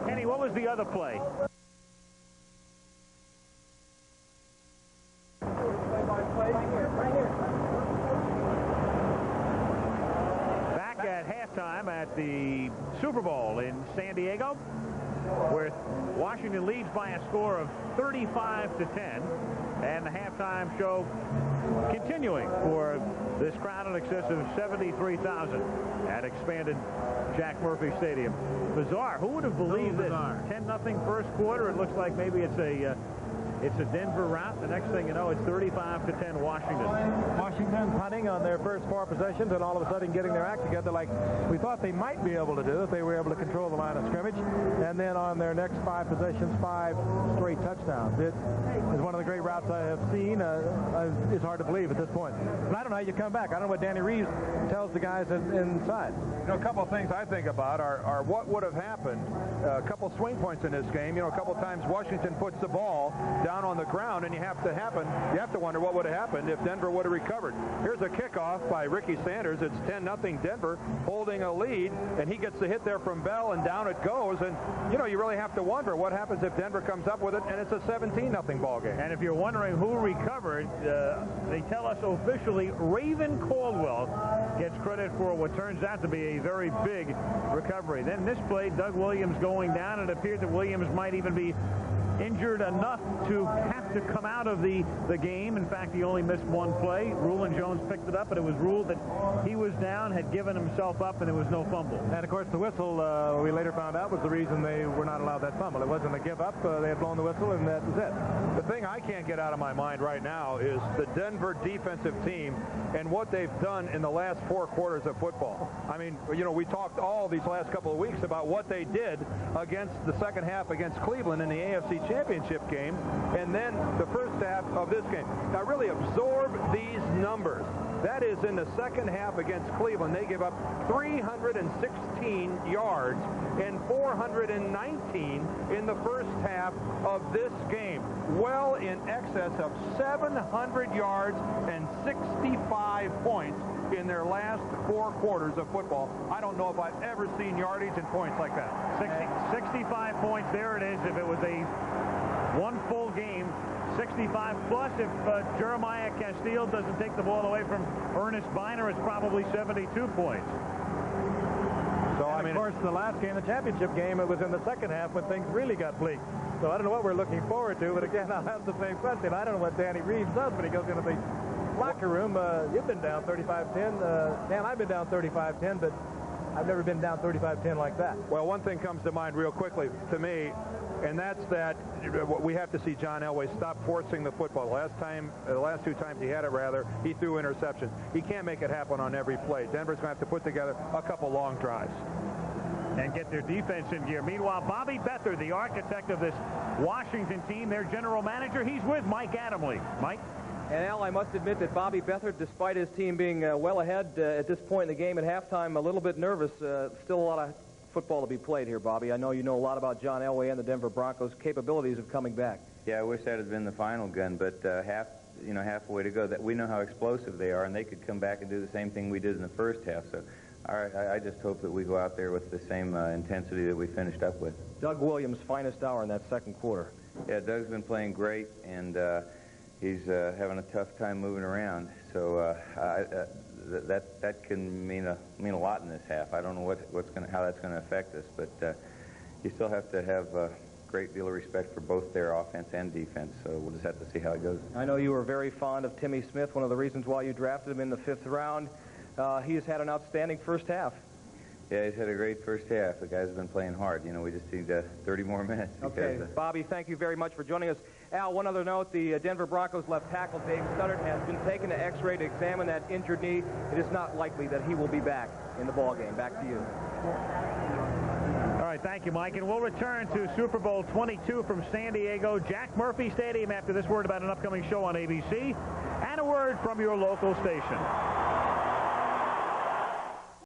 Kenny, what was the other play? Back at halftime at the Super Bowl in San Diego, where Washington leads by a score of 35-10, and the halftime show continuing for this crowd in excess of 73,000 at expanded Jack Murphy Stadium. Bizarre. Who would have believed this? 10-0 first quarter. It looks like maybe it's a Denver route. The next thing you know, it's 35-10 Washington. Washington punting on their first 4 possessions and all of a sudden getting their act together like we thought they might be able to do if they were able to control the line of scrimmage. And then on their next 5 possessions, 5 straight touchdowns. It is one of the great routes I have seen. It's hard to believe at this point. But I don't know how you come back. I don't know what Danny Reeves tells the guys inside. You know, a couple of things I think about are what would have happened. A couple swing points in this game. You know, a couple of times Washington puts the ball down on the ground, and you have to wonder what would have happened if Denver would have recovered. Here's a kickoff by Ricky Sanders. It's 10-0 Denver holding a lead, and he gets the hit there from Bell, and down it goes. And you know, you really have to wonder what happens if Denver comes up with it and it's a 17-0 ball game. And if you're wondering who recovered, they tell us officially Ravin Caldwell gets credit for what turns out to be a very big recovery. Then this play, Doug Williams going down. It appeared that Williams might even be injured enough to have to come out of the game. In fact, he only missed 1 play. Rulon Jones picked it up, but it was ruled that he was down, had given himself up, and there was no fumble. And, of course, the whistle, we later found out, was the reason they were not allowed that fumble. It wasn't a give up. They had blown the whistle, and that was it. The thing I can't get out of my mind right now is the Denver defensive team and what they've done in the last 4 quarters of football. I mean, you know, we talked all these last couple of weeks about what they did against the second half against Cleveland in the AFC Championship game, and then the first half of this game. Now, really absorb these numbers. That is, in the second half against Cleveland, they give up 316 yards and 419 in the first half of this game. Well in excess of 700 yards and 65 points in their last 4 quarters of football. I don't know if I've ever seen yardage and points like that. 65 points. There it is. If it was a 1 full game, 65 plus. If Jeremiah Castile doesn't take the ball away from Ernest Biner, it's probably 72 points. So, I mean, of course, the last game, the championship game, it was in the second half when things really got bleak. So I don't know what we're looking forward to, but again, I'll have the same question. I don't know what Danny Reeves does when he goes into the locker room. You've been down 35-10. Dan, I've been down 35-10, but I've never been down 35-10 like that. Well, one thing comes to mind real quickly to me, and that's that we have to see John Elway stop forcing the football. The last 2 times he had it, rather, he threw interceptions. He can't make it happen on every play. Denver's going to have to put together a couple long drives and get their defense in gear. Meanwhile, Bobby Beathard, the architect of this Washington team, their general manager, he's with Mike Adamle. Mike? And, Al, I must admit that Bobby Beathard, despite his team being well ahead at this point in the game at halftime, a little bit nervous. Still a lot of football to be played here, Bobby. I know you know a lot about John Elway and the Denver Broncos' capabilities of coming back. Yeah, I wish that had been the final gun, but halfway to go. That we know how explosive they are, and they could come back and do the same thing we did in the first half. So I just hope that we go out there with the same intensity that we finished up with. Doug Williams' finest hour in that second quarter. Yeah, Doug's been playing great, and he's having a tough time moving around. So that can mean a lot in this half. I don't know how that's going to affect us, but you still have to have a great deal of respect for both their offense and defense. So we'll just have to see how it goes. I know you were very fond of Timmy Smith, one of the reasons why you drafted him in the 5th round. He has had an outstanding first half. Yeah, he's had a great first half. The guy's been playing hard. You know, we just need 30 more minutes. Okay, Bobby, thank you very much for joining us. Al, one other note, the Denver Broncos left tackle Dave Studdert has been taken to X-ray to examine that injured knee. It is not likely that he will be back in the ballgame. Back to you. All right, thank you, Mike. And we'll return to Super Bowl 22 from San Diego, Jack Murphy Stadium, after this word about an upcoming show on ABC and a word from your local station.